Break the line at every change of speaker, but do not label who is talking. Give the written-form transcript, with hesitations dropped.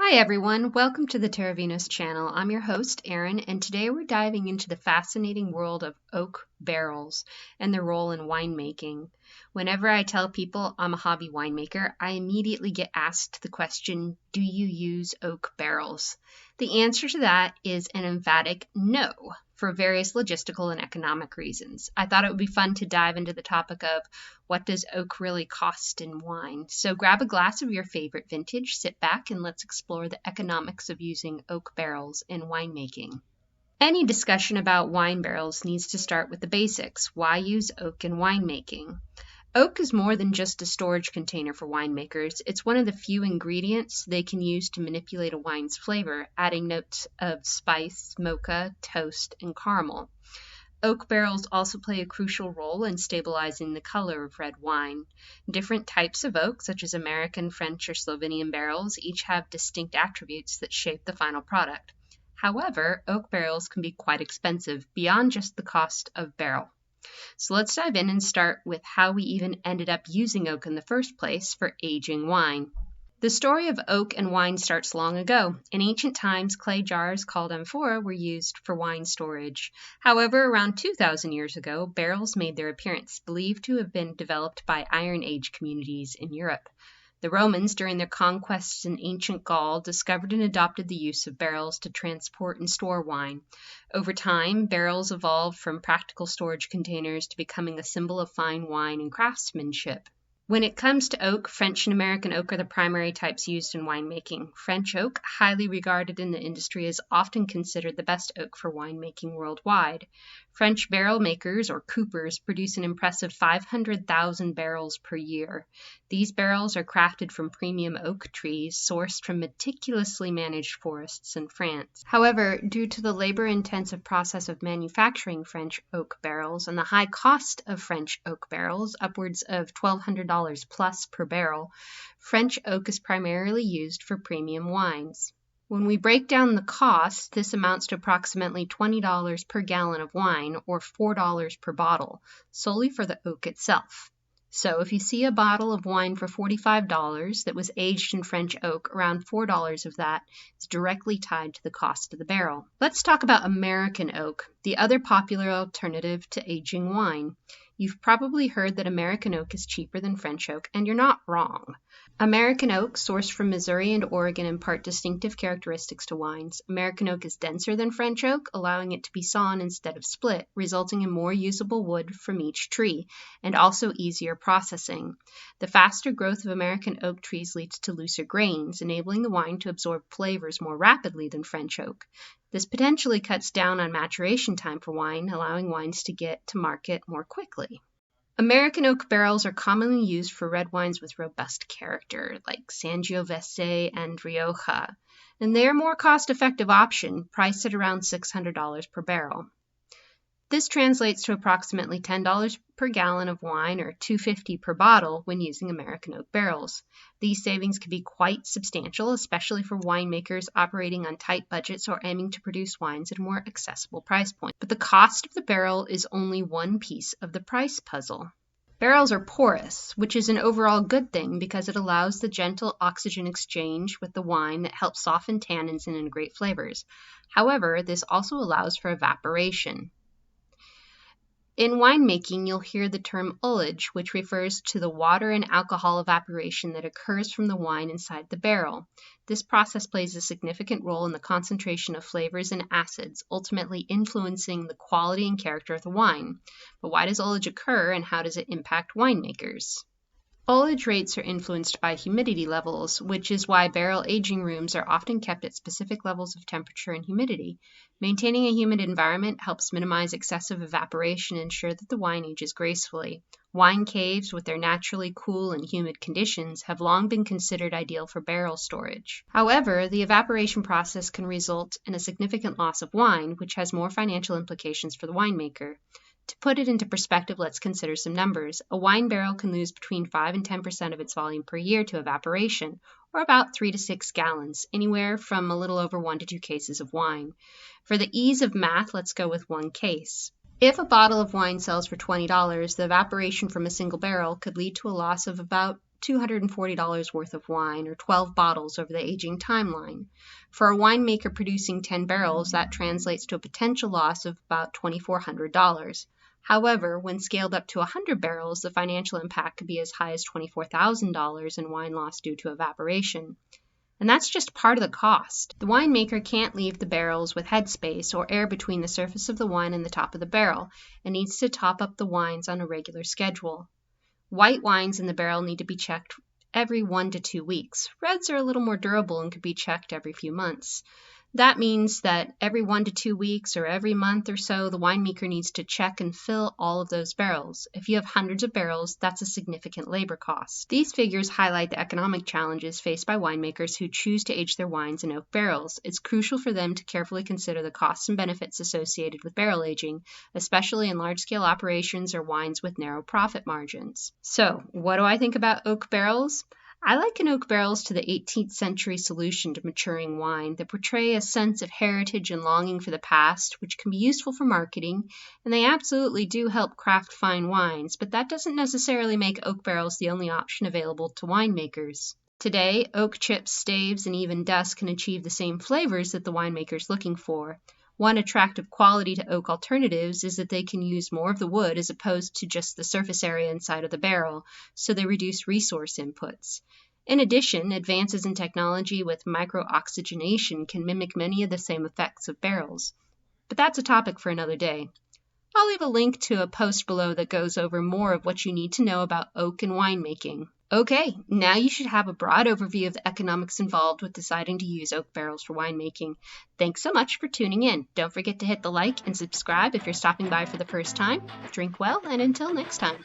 Hi everyone, welcome to the Terravinos channel. I'm your host, Erin, and today we're diving into the fascinating world of oak barrels and their role in winemaking. Whenever I tell people I'm a hobby winemaker, I immediately get asked the question, do you use oak barrels? The answer to that is an emphatic no, for various logistical and economic reasons. I thought it would be fun to dive into the topic of what does oak really cost in wine? So grab a glass of your favorite vintage, sit back, and let's explore the economics of using oak barrels in winemaking. Any discussion about wine barrels needs to start with the basics. Why use oak in winemaking? Oak is more than just a storage container for winemakers. It's one of the few ingredients they can use to manipulate a wine's flavor, adding notes of spice, mocha, toast, and caramel. Oak barrels also play a crucial role in stabilizing the color of red wine. Different types of oak, such as American, French, or Slovenian barrels, each have distinct attributes that shape the final product. However, oak barrels can be quite expensive, beyond just the cost of barrel. So let's dive in and start with how we even ended up using oak in the first place for aging wine. The story of oak and wine starts long ago. In ancient times, clay jars called amphora were used for wine storage. However, around 2,000 years ago, barrels made their appearance, believed to have been developed by Iron Age communities in Europe. The Romans, during their conquests in ancient Gaul, discovered and adopted the use of barrels to transport and store wine. Over time, barrels evolved from practical storage containers to becoming a symbol of fine wine and craftsmanship. When it comes to oak, French and American oak are the primary types used in winemaking. French oak, highly regarded in the industry, is often considered the best oak for winemaking worldwide. French barrel makers, or coopers, produce an impressive 500,000 barrels per year. These barrels are crafted from premium oak trees sourced from meticulously managed forests in France. However, due to the labor-intensive process of manufacturing French oak barrels and the high cost of French oak barrels, upwards of $1,200 plus per barrel, French oak is primarily used for premium wines. When we break down the cost, this amounts to approximately $20 per gallon of wine, or $4 per bottle, solely for the oak itself. So if you see a bottle of wine for $45 that was aged in French oak, around $4 of that is directly tied to the cost of the barrel. Let's talk about American oak, the other popular alternative to aging wine. You've probably heard that American oak is cheaper than French oak, and you're not wrong. American oak, sourced from Missouri and Oregon, impart distinctive characteristics to wines. American oak is denser than French oak, allowing it to be sawn instead of split, resulting in more usable wood from each tree, and also easier processing. The faster growth of American oak trees leads to looser grains, enabling the wine to absorb flavors more rapidly than French oak. This potentially cuts down on maturation time for wine, allowing wines to get to market more quickly. American oak barrels are commonly used for red wines with robust character, like Sangiovese and Rioja, and they are a more cost-effective option, priced at around $600 per barrel. This translates to approximately $10 per gallon of wine, or $2.50 per bottle when using American oak barrels. These savings can be quite substantial, especially for winemakers operating on tight budgets or aiming to produce wines at a more accessible price point. But the cost of the barrel is only one piece of the price puzzle. Barrels are porous, which is an overall good thing because it allows the gentle oxygen exchange with the wine that helps soften tannins and integrate flavors. However, this also allows for evaporation. In winemaking, you'll hear the term ullage, which refers to the water and alcohol evaporation that occurs from the wine inside the barrel. This process plays a significant role in the concentration of flavors and acids, ultimately influencing the quality and character of the wine. But why does ullage occur, and how does it impact winemakers? Ullage rates are influenced by humidity levels, which is why barrel aging rooms are often kept at specific levels of temperature and humidity. Maintaining a humid environment helps minimize excessive evaporation and ensure that the wine ages gracefully. Wine caves, with their naturally cool and humid conditions, have long been considered ideal for barrel storage. However, the evaporation process can result in a significant loss of wine, which has more financial implications for the winemaker. To put it into perspective, let's consider some numbers. A wine barrel can lose between 5 and 10% of its volume per year to evaporation, or about 3 to 6 gallons, anywhere from a little over 1 to 2 cases of wine. For the ease of math, let's go with 1 case. If a bottle of wine sells for $20, the evaporation from a single barrel could lead to a loss of about $240 worth of wine, or 12 bottles over the aging timeline. For a winemaker producing 10 barrels, that translates to a potential loss of about $2,400. However, when scaled up to 100 barrels, the financial impact could be as high as $24,000 in wine loss due to evaporation. And that's just part of the cost. The winemaker can't leave the barrels with headspace or air between the surface of the wine and the top of the barrel, and needs to top up the wines on a regular schedule. White wines in the barrel need to be checked every 1 to 2 weeks. Reds are a little more durable and could be checked every few months. That means that every 1 to 2 weeks or every month or so, the winemaker needs to check and fill all of those barrels. If you have hundreds of barrels, that's a significant labor cost. These figures highlight the economic challenges faced by winemakers who choose to age their wines in oak barrels. It's crucial for them to carefully consider the costs and benefits associated with barrel aging, especially in large-scale operations or wines with narrow profit margins. So, what do I think about oak barrels? I liken oak barrels to the 18th century solution to maturing wine that portray a sense of heritage and longing for the past, which can be useful for marketing, and they absolutely do help craft fine wines, but that doesn't necessarily make oak barrels the only option available to winemakers. Today, oak chips, staves, and even dust can achieve the same flavors that the winemaker's looking for. One attractive quality to oak alternatives is that they can use more of the wood as opposed to just the surface area inside of the barrel, so they reduce resource inputs. In addition, advances in technology with micro-oxygenation can mimic many of the same effects of barrels. But that's a topic for another day. I'll leave a link to a post below that goes over more of what you need to know about oak and winemaking. Okay, now you should have a broad overview of the economics involved with deciding to use oak barrels for winemaking. Thanks so much for tuning in. Don't forget to hit the like and subscribe if you're stopping by for the first time. Drink well, and until next time.